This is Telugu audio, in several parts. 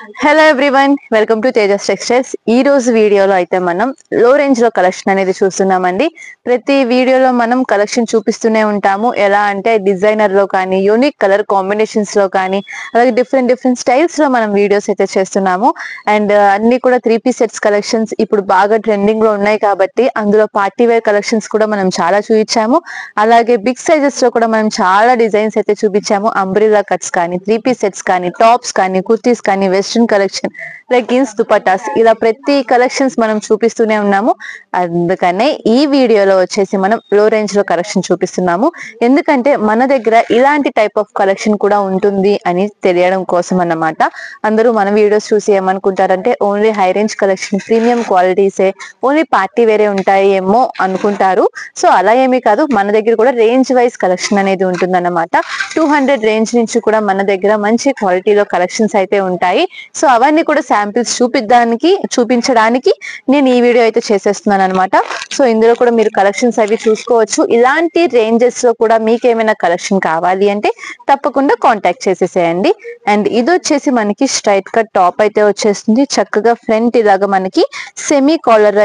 Hello everyone, welcome to Tejas textiles. ఈ రోజు వీడియోలో అయితే మనం లో రేంజ్ లో కలెక్షన్ అనేది చూస్తున్నామండి. ప్రతి వీడియోలో మనం కలెక్షన్ చూపిస్తూనే ఉంటాము. ఎలా అంటే డిజైనర్ లో కానీ, యూనిక్ కలర్ కాంబినేషన్స్ లో కానీ, అలాగే డిఫరెంట్ స్టైల్స్ లో మనం వీడియోస్ అయితే చేస్తున్నాము. అండ్ అన్ని కూడా 3 పీస్ సెట్స్ కలెక్షన్స్ ఇప్పుడు బాగా ట్రెండింగ్ లో ఉన్నాయి కాబట్టి అందులో పార్టీ వేర్ కలెక్షన్స్ కూడా మనం చాలా చూపించాము. అలాగే బిగ్ సైజెస్ లో కూడా మనం చాలా డిజైన్స్ అయితే చూపించాము. అంబ్రిల్లా కట్స్ కానీ, 3 పీస్ సెట్స్ కానీ, టాప్స్ కానీ, కుర్తీస్ కానీ, వెస్ట్రన్ కలెక్షన్, లెగ్గిన్స్, దుపట్టాస్, ఇలా ప్రతి కలెక్షన్స్ మనం చూపిస్తూనే ఉన్నాము. అందుకనే ఈ వీడియోలో వచ్చేసి మనం లో రేంజ్ లో కలెక్షన్ చూపిస్తున్నాము. ఎందుకంటే మన దగ్గర ఇలాంటి టైప్ ఆఫ్ కలెక్షన్ కూడా ఉంటుంది అని తెలియడం కోసం అన్నమాట. అందరూ మన వీడియోస్ చూసి ఏమనుకుంటారంటే only high range collection, premium క్వాలిటీసే, ఓన్లీ పార్టీ వేరే ఉంటాయి ఏమో అనుకుంటారు. సో అలా ఏమీ కాదు, మన దగ్గర కూడా రేంజ్ వైజ్ కలెక్షన్ అనేది ఉంటుందన్నమాట. 200 రేంజ్ నుంచి కూడా మన దగ్గర మంచి క్వాలిటీలో కలెక్షన్స్ అయితే ఉంటాయి. సో అవన్నీ కూడా శాంపిల్స్ చూపించడానికి నేను ఈ వీడియో అయితే చేసేస్తున్నాను అనమాట. సో ఇందులో కూడా మీరు కలెక్షన్స్ అవి చూసుకోవచ్చు. ఇలాంటి రేంజెస్ లో కూడా మీకు ఏమైనా కలెక్షన్ కావాలి అంటే తప్పకుండా కాంటాక్ట్ చేసేసేయండి. అండ్ ఇది వచ్చేసి మనకి స్ట్రైట్ కట్ టాప్ అయితే వచ్చేస్తుంది. చక్కగా ఫ్రంట్ ఇలాగా మనకి సెమీ కాలర్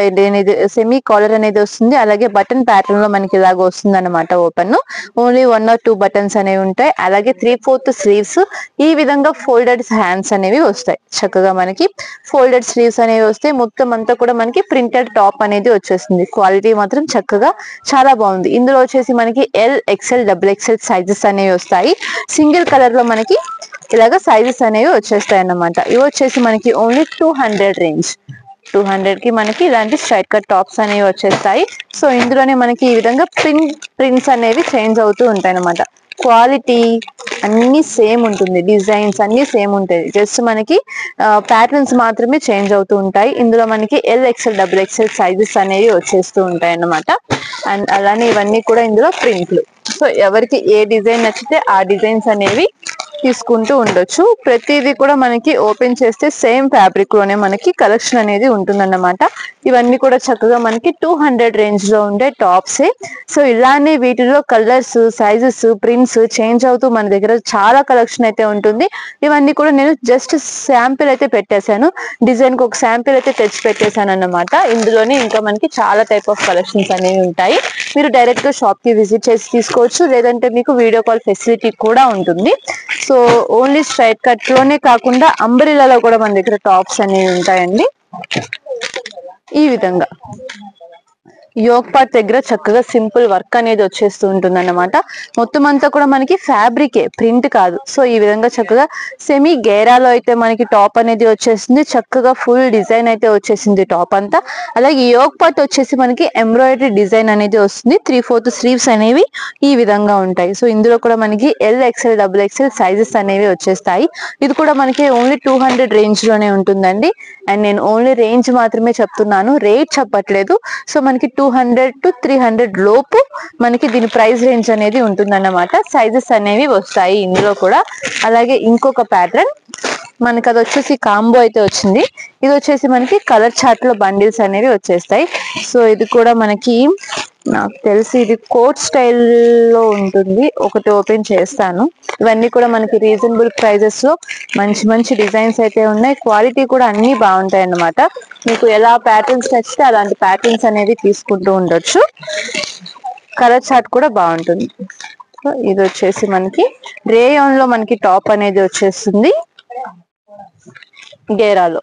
అనేది వస్తుంది. అలాగే బటన్ ప్యాటర్న్ లో మనకి ఇలాగ వస్తుంది అనమాట. ఓపెన్ ఓన్లీ 1 or 2 బటన్స్ అనేవి ఉంటాయి. అలాగే 3/4 స్లీవ్స్, ఈ విధంగా ఫోల్డెడ్ హ్యాండ్స్ అనేవి వస్తాయి. చక్కగా మనకి ఫోల్డెడ్ స్లీవ్స్ అనేవి వస్తాయి. మొత్తం అంతా కూడా మనకి ప్రింటెడ్ టాప్ అనేది వచ్చేస్తుంది. క్వాలిటీ మాత్రం చక్కగా చాలా బాగుంది. ఇందులో వచ్చేసి మనకి LXL, XXL సైజెస్ అనేవి వస్తాయి. సింగిల్ కలర్ లో మనకి ఇలాగ సైజెస్ అనేవి వచ్చేస్తాయి అన్నమాట. ఇవి వచ్చేసి మనకి ఓన్లీ 200 రేంజ్. 200 కి మనకి ఇలాంటి స్ట్రైట్ కట్ టాప్స్ అనేవి వచ్చేస్తాయి. సో ఇందులోనే మనకి ఈ విధంగా ప్రింట్స్ అనేవి చేంజ్ అవుతూ ఉంటాయి అన్నమాట. క్వాలిటీ అన్ని సేమ్ ఉంటుంది, డిజైన్స్ అన్ని సేమ్ ఉంటాయి. జస్ట్ మనకి ప్యాటర్న్స్ మాత్రమే చేంజ్ అవుతూ ఉంటాయి. ఇందులో మనకి LXL, XXL సైజెస్ అనేవి వచ్చేస్తూ ఉంటాయి అన్నమాట. అండ్ అలానే ఇవన్నీ కూడా ఇందులో ప్రింట్లు. సో ఎవరికి ఏ డిజైన్ నచ్చితే ఆ డిజైన్స్ అనేవి తీసుకుంటూ ఉండొచ్చు. ప్రతిదీ కూడా మనకి ఓపెన్ చేస్తే సేమ్ ఫ్యాబ్రిక్ లోనే మనకి కలెక్షన్ అనేది ఉంటుందన్నమాట. ఇవన్నీ కూడా చక్కగా మనకి 200 రేంజ్ లో ఉండే టాప్సే. సో ఇలానే వీటిలో కలర్స్, సైజెస్, ప్రింట్స్ చేంజ్ అవుతూ మన దగ్గర చాలా కలెక్షన్ అయితే ఉంటుంది. ఇవన్నీ కూడా నేను జస్ట్ శాంపిల్ అయితే పెట్టేశాను. డిజైన్ కి ఒక శాంపిల్ అయితే తెచ్చి పెట్టేశాను అన్నమాట. ఇందులోనే ఇంకా మనకి చాలా టైప్ ఆఫ్ కలెక్షన్స్ అనేవి ఉంటాయి. మీరు డైరెక్ట్ గా షాప్ కి విజిట్ చేసి తీసుకోవచ్చు, లేదంటే మీకు వీడియో కాల్ ఫెసిలిటీ కూడా ఉంటుంది. సో ఓన్లీ స్ట్రైట్ కట్ లోనే కాకుండా అంబ్రెల్లాలో కూడా మన దగ్గర టాప్స్ అనేవి ఉంటాయండి. ఈ విధంగా యోక్ పార్ట్ దగ్గర చక్కగా సింపుల్ వర్క్ అనేది వచ్చేస్తూ ఉంటుంది అన్నమాట. మొత్తం అంతా కూడా మనకి ఫ్యాబ్రికే, ప్రింట్ కాదు. సో ఈ విధంగా చక్కగా సెమీ గేరాలో అయితే మనకి టాప్ అనేది వచ్చేసింది. చక్కగా ఫుల్ డిజైన్ అయితే వచ్చేసింది టాప్ అంతా. అలాగే యోక్ పార్ట్ వచ్చేసి మనకి ఎంబ్రాయిడరీ డిజైన్ అనేది వస్తుంది. 3/4 స్లీవ్స్ అనేవి ఈ విధంగా ఉంటాయి. సో ఇందులో కూడా మనకి LXL, XXL సైజెస్ అనేవి వచ్చేస్తాయి. ఇది కూడా మనకి ఓన్లీ 200 రేంజ్ లోనే ఉంటుందండి. అండ్ నేను ఓన్లీ రేంజ్ మాత్రమే చెప్తున్నాను, రేట్ చెప్పట్లేదు. సో మనకి 200 to 300 లోపు మనకి దీని ప్రైస్ రేంజ్ అనేది ఉంటుందన్నమాట. సైజెస్ అనేవి వస్తాయి ఇందులో కూడా. అలాగే ఇంకొక ప్యాటర్న్ మనకి అది వచ్చేసి కాంబో అయితే వచ్చింది. ఇది వచ్చేసి మనకి కలర్ చార్ట్ లో బండిల్స్ అనేవి వచ్చేస్తాయి. సో ఇది కూడా మనకి నాకు తెలిసి ఇది కోట్ స్టైల్లో ఉంటుంది. ఒకటి ఓపెన్ చేస్తాను. ఇవన్నీ కూడా మనకి రీజనబుల్ ప్రైజెస్ లో మంచి డిజైన్స్ అయితే ఉన్నాయి. క్వాలిటీ కూడా అన్ని బాగుంటాయి అన్నమాట. మీకు ఎలా ప్యాటర్న్స్ నచ్చితే అలాంటి ప్యాటర్న్స్ అనేది తీసుకుంటూ ఉండొచ్చు. కలర్ చార్ట్ కూడా బాగుంటుంది. ఇది వచ్చేసి మనకి రేయాన్ లో మనకి టాప్ అనేది వచ్చేస్తుంది గేరాలో.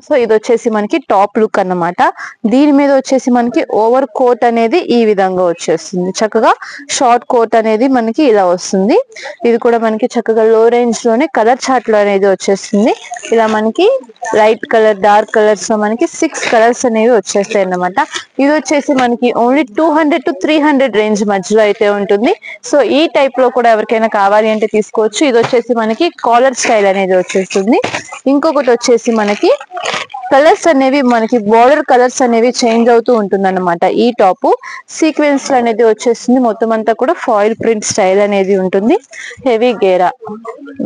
సో ఇది వచ్చేసి మనకి టాప్ లుక్ అన్నమాట. దీని మీద వచ్చేసి మనకి ఓవర్ కోట్ అనేది ఈ విధంగా వచ్చేస్తుంది. చక్కగా షార్ట్ కోట్ అనేది మనకి ఇలా వస్తుంది. ఇది కూడా మనకి చక్కగా లో రేంజ్ లోనే కలర్ చార్ట్ లో అనేది వచ్చేస్తుంది. ఇలా మనకి లైట్ కలర్, డార్క్ కలర్స్ లో మనకి 6 కలర్స్ అనేవి వచ్చేస్తాయి అన్నమాట. ఇది వచ్చేసి మనకి ఓన్లీ 200 to 300 రేంజ్ మధ్యలో అయితే ఉంటుంది. సో ఈ టైప్ లో కూడా ఎవరికైనా కావాలి అంటే తీసుకోవచ్చు. ఇది వచ్చేసి మనకి కాలర్ స్టైల్ అనేది వచ్చేస్తుంది. ఇంకొకటి వచ్చేసి మనకి కలర్స్ అనేవి మనకి బోర్డర్ కలర్స్ అనేవి చేంజ్ అవుతూ ఉంటుంది అన్నమాట. ఈ టాప్ సీక్వెన్స్ అనేది వచ్చేసింది, మొత్తం అంతా కూడా ఫాయిల్ ప్రింట్ స్టైల్ అనేది ఉంటుంది. హెవీ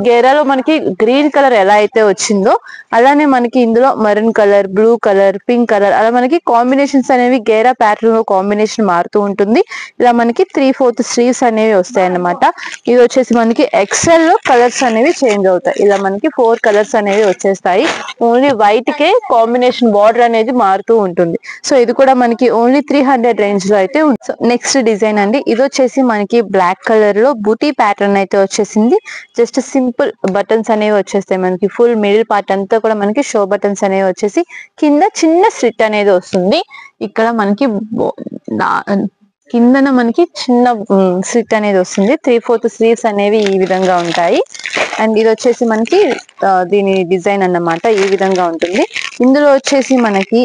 గేరాలో మనకి గ్రీన్ కలర్ ఎలా అయితే వచ్చిందో అలానే మనకి ఇందులో maroon colour, blue colour, pink colour అలా మనకి కాంబినేషన్స్ అనేవి గేరా ప్యాటర్న్ లో కాంబినేషన్ మారుతూ ఉంటుంది. ఇలా మనకి 3/4 స్లీవ్స్ అనేవి వస్తాయి అన్నమాట. ఇది వచ్చేసి మనకి ఎక్సెల్ లో కలర్స్ అనేవి చేంజ్ అవుతాయి. ఇలా మనకి 4 కలర్స్ అనేవి వచ్చేస్తాయి. ఓన్లీ వైట్ కే కాంబినేషన్ బార్డర్ అనేది మారుతూ ఉంటుంది. సో ఇది కూడా మనకి ఓన్లీ 300 రేంజ్ లో అయితే ఉంది. సో నెక్స్ట్ డిజైన్ అండి, ఇది వచ్చేసి మనకి బ్లాక్ కలర్ లో బూటీ ప్యాటర్న్ అయితే వచ్చేసింది. జస్ట్ సింపుల్ బటన్స్ అనేవి వచ్చేస్తాయి మనకి. ఫుల్ మిడిల్ పార్ట్ అంతా కూడా మనకి షో బటన్స్ అనేవి వచ్చేసి కింద చిన్న స్లిట్ అనేది వస్తుంది. ఇక్కడ మనకి కిందన మనకి చిన్న స్లిట్ అనేది వస్తుంది. 3/4 స్లీవ్స్ అనేవి ఈ విధంగా ఉంటాయి. అండ్ ఇది వచ్చేసి మనకి దీని డిజైన్ అన్నమాట, ఈ విధంగా ఉంటుంది. ఇందులో వచ్చేసి మనకి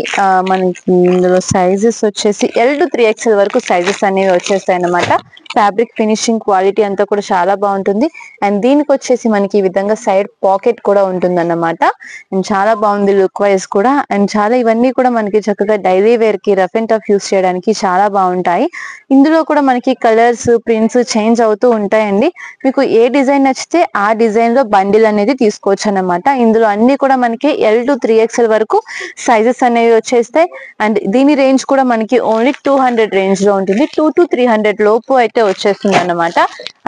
ఇందులో సైజెస్ వచ్చేసి L to 3XL వరకు సైజెస్ అనేవి వచ్చేస్తాయి అన్నమాట. ఫ్యాబ్రిక్ ఫినిషింగ్ క్వాలిటీ అంతా కూడా చాలా బాగుంటుంది. అండ్ దీనికి వచ్చేసి మనకి ఈ విధంగా సైడ్ పాకెట్ కూడా ఉంటుంది అన్నమాట. అండ్ చాలా బాగుంది లుక్ వైజ్ కూడా. అండ్ చాలా ఇవన్నీ కూడా మనకి చక్కగా డైలీ వేర్ కి రఫ్ అండ్ టఫ్ యూస్ చేయడానికి చాలా బాగుంటాయి. ఇందులో కూడా మనకి కలర్స్ ప్రింట్స్ చేంజ్ అవుతూ ఉంటాయండి. మీకు ఏ డిజైన్ నచ్చితే ఆ డిజైన్ లో బండిల్ అనేది తీసుకోవచ్చు అన్నమాట. ఇందులో అన్ని కూడా మనకి L to 3XL వరకు సైజెస్ అనేవి వచ్చేస్తాయి. అండ్ దీని రేంజ్ కూడా మనకి ఓన్లీ 200 రేంజ్ లో ఉంటుంది. 2 to 300 లోపు అయితే వచ్చేస్తుంది అన్నమాట.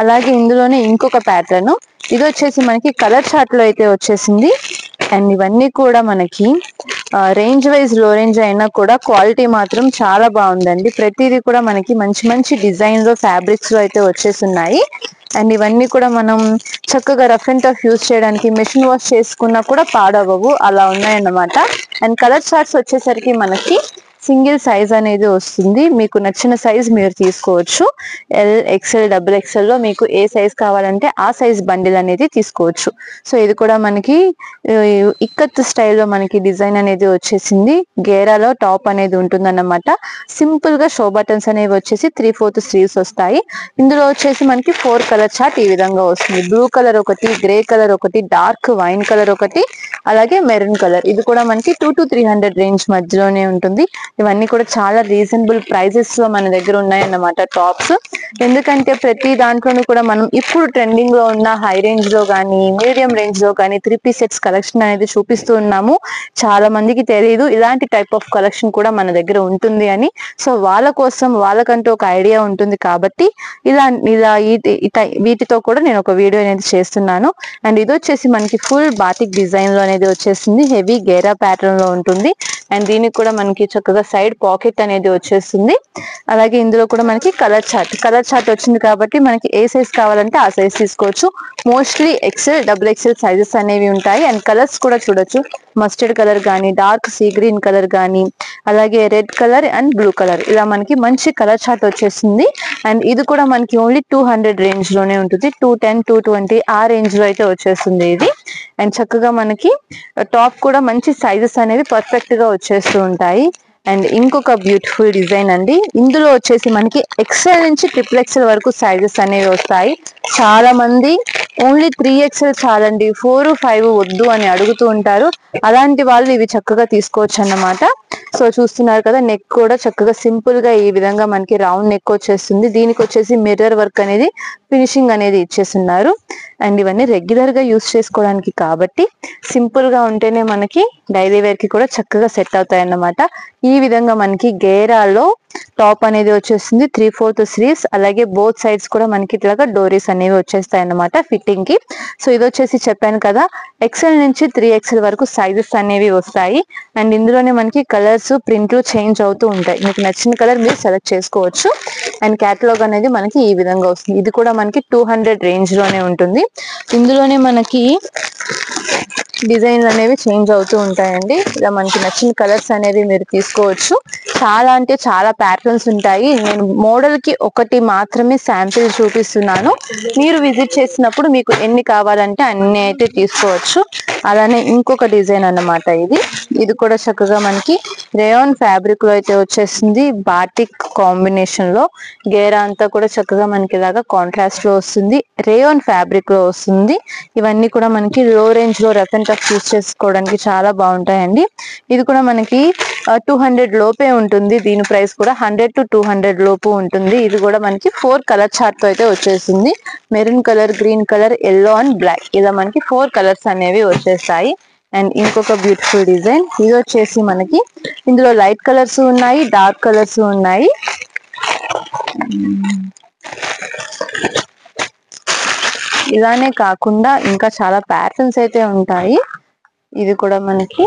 అలాగే ఇందులోనే ఇంకొక ప్యాటర్న్, ఇది వచ్చేసి మనకి కలర్ చార్ట్ లో అయితే వచ్చేసింది. అండ్ ఇవన్నీ కూడా మనకి రేంజ్ వైజ్ లో రేంజ్ అయినా కూడా క్వాలిటీ మాత్రం చాలా బాగుందండి. ప్రతిదీ కూడా మనకి మంచి మంచి డిజైన్ లో ఫ్యాబ్రిక్స్ లో అయితే వచ్చేస్తున్నాయి. అండ్ ఇవన్నీ కూడా మనం చక్కగా రఫ్ అండ్ టఫ్ యూజ్ చేయడానికి మెషిన్ వాష్ చేసుకున్నా కూడా పాడవవు, అలా ఉన్నాయన్నమాట. అండ్ కలర్ చార్ట్స్ వచ్చేసరికి మనకి సింగిల్ సైజ్ అనేది వస్తుంది. మీకు నచ్చిన సైజ్ మీరు తీసుకోవచ్చు. LXL, XXL లో మీకు ఏ సైజ్ కావాలంటే ఆ సైజ్ బండిల్ అనేది తీసుకోవచ్చు. సో ఇది కూడా మనకి ఇక్కత్ స్టైల్లో మనకి డిజైన్ అనేది వచ్చేసింది. గేరాలో టాప్ అనేది ఉంటుంది అన్నమాట. సింపుల్ గా షో బటన్స్ అనేవి వచ్చేసి 3/4 స్లీవ్స్ వస్తాయి. ఇందులో వచ్చేసి మనకి 4 కలర్ చార్ట్ ఈ విధంగా వస్తుంది. బ్లూ కలర్ ఒకటి, గ్రే కలర్ ఒకటి, డార్క్ వైన్ కలర్ ఒకటి, అలాగే మెరూన్ కలర్. ఇది కూడా మనకి 2 to 300 రేంజ్ మధ్యలోనే ఉంటుంది. ఇవన్నీ కూడా చాలా రీజనబుల్ ప్రైజెస్ లో మన దగ్గర ఉన్నాయన్నమాట టాప్స్. ఎందుకంటే ప్రతి దాంట్లోనూ కూడా మనం ఇప్పుడు ట్రెండింగ్ లో ఉన్న హై రేంజ్ లో కానీ మీడియం రేంజ్ లో కానీ 3-piece సెట్స్ కలెక్షన్ అనేది చూపిస్తూ ఉన్నాము. చాలా మందికి తెలియదు ఇలాంటి టైప్ ఆఫ్ కలెక్షన్ కూడా మన దగ్గర ఉంటుంది అని. సో వాళ్ళ కోసం వాళ్ళకంటూ ఒక ఐడియా ఉంటుంది కాబట్టి ఇలా వీటితో కూడా నేను ఒక వీడియో అనేది చేస్తున్నాను. అండ్ ఇది వచ్చేసి మనకి ఫుల్ బాటిక్ డిజైన్ లో అనేది వచ్చేసింది. హెవీ గేరా ప్యాటర్న్ లో ఉంటుంది. అండ్ దీనికి కూడా మనకి చక్కగా సైడ్ పాకెట్ అనేది వచ్చేస్తుంది. అలాగే ఇందులో కూడా మనకి కలర్ చార్ట్ వచ్చింది కాబట్టి మనకి ఏ సైజ్ కావాలంటే ఆ సైజ్ తీసుకోవచ్చు. మోస్ట్లీ XL, XXL సైజెస్ అనేవి ఉంటాయి. అండ్ కలర్స్ కూడా చూడొచ్చు, మస్టర్డ్ కలర్ కానీ, డార్క్ సీ గ్రీన్ కలర్ కానీ, అలాగే red colour and blue colour, ఇలా మనకి మంచి కలర్ చార్ట్ వచ్చేసింది. అండ్ ఇది కూడా మనకి ఓన్లీ 200 రేంజ్ లోనే ఉంటుంది. 210, 220 ఆ రేంజ్ లో అయితే వచ్చేస్తుంది ఇది. అండ్ చక్కగా మనకి టాప్ కూడా మంచి సైజెస్ అనేవి పర్ఫెక్ట్ గా వచ్చేస్తూ ఉంటాయి. అండ్ ఇంకొక బ్యూటిఫుల్ డిజైన్ అండి, ఇందులో వచ్చేసి మనకి XL నుంచి XXL వరకు సైజెస్ అనేవి వస్తాయి. చాలా మంది ఓన్లీ 3XL చాలండి, 4, 5 వద్దు అని అడుగుతూ ఉంటారు. అలాంటి వాళ్ళు ఇవి చక్కగా తీసుకోవచ్చు అన్నమాట. సో చూస్తున్నారు కదా, నెక్ కూడా చక్కగా సింపుల్ గా ఈ విధంగా మనకి రౌండ్ నెక్ వచ్చేస్తుంది. దీనికి వచ్చేసి మిర్రర్ వర్క్ అనేది ఫినిషింగ్ అనేది ఇచ్చేస్తున్నారు. అండ్ ఇవన్నీ రెగ్యులర్ గా యూస్ చేసుకోవడానికి కాబట్టి సింపుల్ గా ఉంటేనే మనకి డైలీ వేర్ కి కూడా చక్కగా సెట్ అవుతాయి అన్నమాట. ఈ విధంగా మనకి గేరాలో టాప్ అనేది వచ్చేస్తుంది. 3/4 స్లీవ్స్, అలాగే బోత్ సైడ్స్ కూడా మనకి ఇట్లాగా డోరీస్ అనేవి వచ్చేస్తాయి అన్నమాట ఫిట్టింగ్ కి. సో ఇది వచ్చేసి చెప్పాను కదా, XL నుంచి 3XL వరకు సైజెస్ అనేవి వస్తాయి. అండ్ ఇందులోనే మనకి కలర్స్ ప్రింట్లు చేంజ్ అవుతూ ఉంటాయి. మీకు నచ్చిన కలర్ మీరు సెలెక్ట్ చేసుకోవచ్చు. అండ్ క్యాటలాగ్ అనేది మనకి ఈ విధంగా వస్తుంది. ఇది కూడా మనకి 200 రేంజ్ లోనే ఉంటుంది. ఇందులోనే మనకి డిజైన్స్ అనేవి చేంజ్ అవుతూ ఉంటాయండి. ఇలా మనకి నచ్చిన కలర్స్ అనేవి మీరు తీసుకోవచ్చు. చాలా అంటే చాలా ప్యాటర్న్స్ ఉంటాయి. నేను మోడల్ కి ఒకటి మాత్రమే శాంపిల్ చూపిస్తున్నాను. మీరు విజిట్ చేసినప్పుడు మీకు ఎన్ని కావాలంటే అన్ని అయితే తీసుకోవచ్చు. అలానే ఇంకొక డిజైన్ అన్నమాట ఇది కూడా చక్కగా మనకి రేయాన్ ఫ్యాబ్రిక్ లో అయితే వచ్చేసింది. బాటిక్ కాంబినేషన్ లో గేరా అంతా కూడా చక్కగా మనకి ఇలాగా కాంట్రాస్ట్ లో వస్తుంది. రేయాన్ ఫ్యాబ్రిక్ లో వస్తుంది. ఇవన్నీ కూడా మనకి లో రేంజ్ లో rough and point of use చేసుకోవడానికి చాలా బాగుంటాయండి. ఇది కూడా మనకి 200 లోపే ఉంటుంది. దీని ప్రైస్ కూడా 100 to 200 లోపు ఉంటుంది. ఇది కూడా మనకి 4 కలర్ చార్ట్ తో అయితే వచ్చేసింది. Maroon colour, green colour, yellow and black, ఇలా మనకి 4 కలర్స్ అనేవి వచ్చేస్తాయి. అండ్ ఇంకొక బ్యూటిఫుల్ డిజైన్ ఇది వచ్చేసి మనకి ఇందులో లైట్ కలర్స్ ఉన్నాయి, డార్క్ కలర్స్ ఉన్నాయి. ఇలానే కాకుండా ఇంకా చాలా ప్యాటర్న్స్ అయితే ఉంటాయి. ఇది కూడా మనకి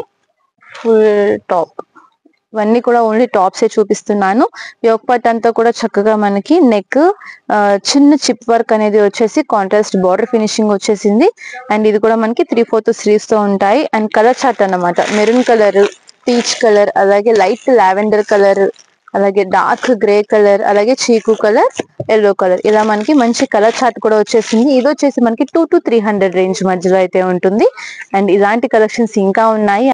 ఫుల్ టాప్, ఇవన్నీ కూడా ఓన్లీ టాప్సే చూపిస్తున్నాను. యోక్ పార్ట్ అంతా కూడా చక్కగా మనకి నెక్ చిన్న చిప్ వర్క్ అనేది వచ్చేసి కాంట్రాస్ట్ బార్డర్ ఫినిషింగ్ వచ్చేసింది. అండ్ ఇది కూడా మనకి 3/4 స్లీవ్స్ తో ఉంటాయి. అండ్ కలర్ చార్ట్ అన్నమాట, మెరూన్ కలర్, పీచ్ కలర్, అలాగే లైట్ లావెండర్ కలర్, అలాగే డార్క్ గ్రే కలర్, అలాగే చీకు కలర్, ఎల్లో కలర్, ఇలా మనకి మంచి కలర్ చార్ట్ కూడా వచ్చేసింది. ఇది వచ్చేసి మనకి 200 to 300 రేంజ్ మధ్యలో అయితే ఉంటుంది. అండ్ ఇలాంటి కలెక్షన్స్ ఇంకా ఉన్నాయి.